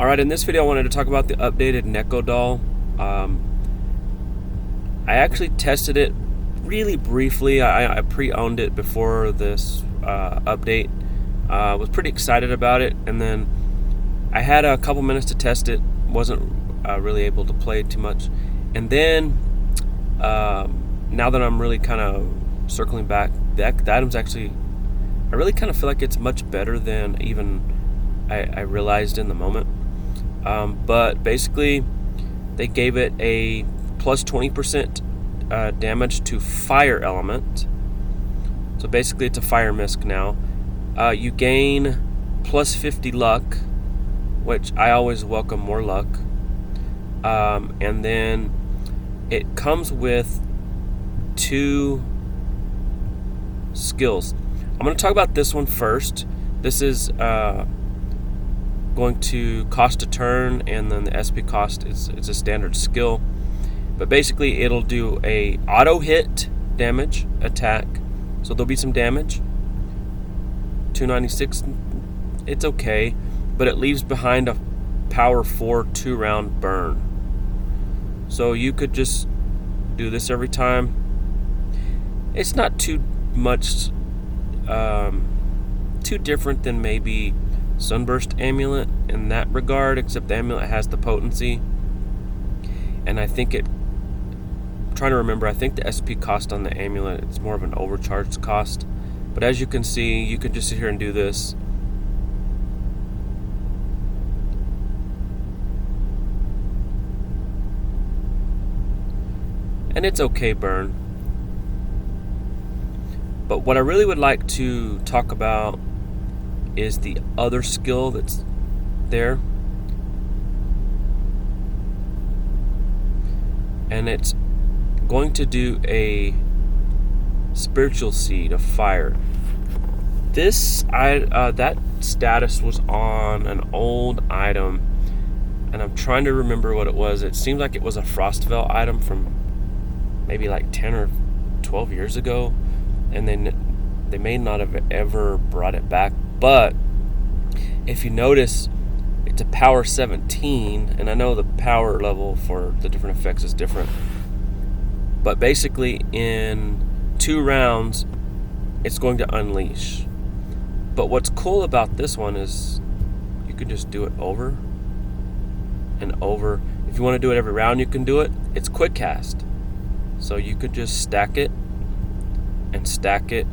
Alright, in this video I wanted to talk about the updated Nekodoll. I actually tested it really briefly. I pre-owned it before this update. Was pretty excited about it, and then I had a couple minutes to test it. Wasn't really able to play too much. And then now that I'm really kind of circling back, the item's actually, I really kind of feel like it's much better than even I realized in the moment. But basically, they gave it a plus 20% damage to fire element. So basically, it's a fire Misc now. You gain plus 50 luck, which I always welcome more luck. And then it comes with 2 skills. I'm going to talk about this one first. This is going to cost a turn, and then the SP cost is a standard skill. But basically, it'll do a auto hit damage attack, so there'll be some damage. 296, it's okay, but it leaves behind a power 4 2-round burn. So you could just do this every time. It's not too much too different than maybe Sunburst Amulet in that regard, except the amulet has the potency, and I think I'm trying to remember, I think the SP cost on the amulet is more of an overcharged cost. But as you can see, you could just sit here and do this. And it's okay burn. But what I really would like to talk about is the other skill that's there. And it's going to do a spiritual seed of fire. This that status was on an old item, and I'm trying to remember what it was. It seemed like it was a Frostveil item from maybe like 10 or 12 years ago, and then they may not have ever brought it back. But if you notice, it's a power 17, and I know the power level for the different effects is different. But basically, in 2 rounds, it's going to unleash. But what's cool about this one is you can just do it over and over. If you want to do it every round, you can do it. It's quick cast. So you could just stack it and stack it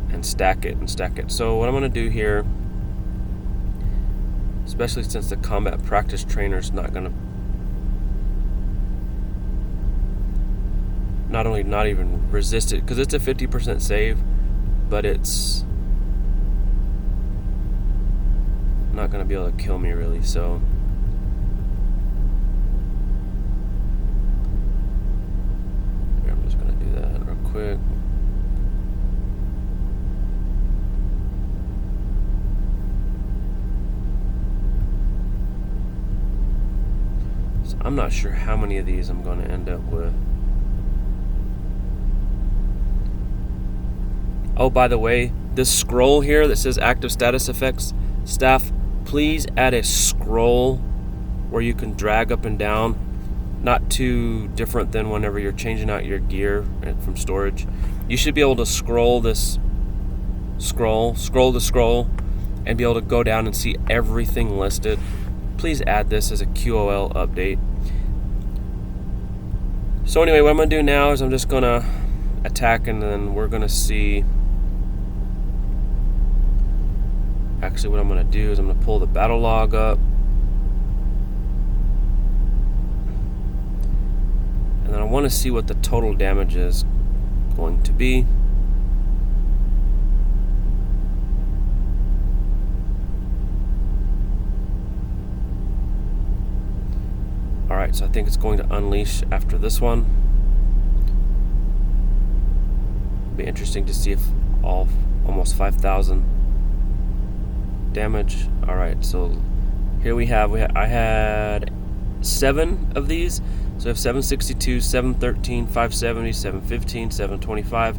and stack it and stack it. So what I'm going to do here, especially since the combat practice trainer's not even resist it, because it's a 50% save, but it's not going to be able to kill me really. So here, I'm just going to do that real quick. So I'm not sure how many of these I'm going to end up with. Oh, by the way, this scroll here that says active status effects, staff, please add a scroll where you can drag up and down. Not too different than whenever you're changing out your gear from storage. You should be able to scroll the scroll, and be able to go down and see everything listed. Please add this as a QOL update. So anyway, what I'm going to do now is I'm just going to attack, and then we're going to see. Actually, what I'm going to do is I'm going to pull the battle log up, and then I want to see what the total damage is going to be. Alright, so I think it's going to unleash after this one. It'll be interesting to see if almost 5,000 damage. Alright, so here I had 7 of these. So I have 762, 713, 570, 715, 725,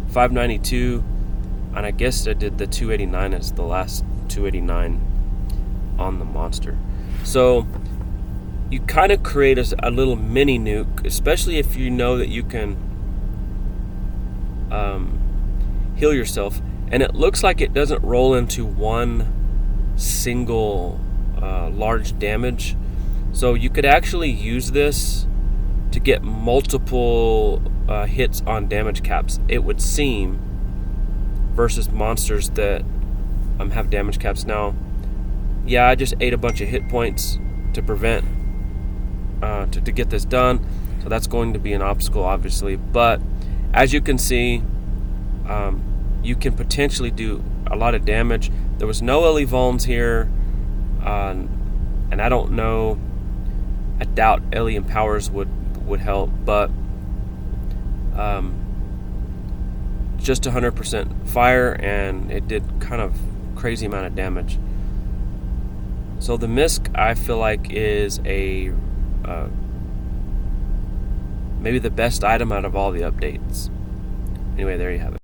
592, and I guess I did the 289 as the last 289. on the monster. So you kind of create a little mini nuke, especially if you know that you can heal yourself. And it looks like it doesn't roll into one single large damage. So you could actually use this to get multiple hits on damage caps, it would seem, versus monsters that have damage caps. Now, yeah, I just ate a bunch of hit points to prevent to get this done, so that's going to be an obstacle, obviously. But as you can see, you can potentially do a lot of damage. There was no Ellie Vulns here, and I don't know. I doubt Ellie Empowers would help, but just 100% fire, and it did kind of crazy amount of damage. So the Misc, I feel like, is a maybe the best item out of all the updates. Anyway, there you have it.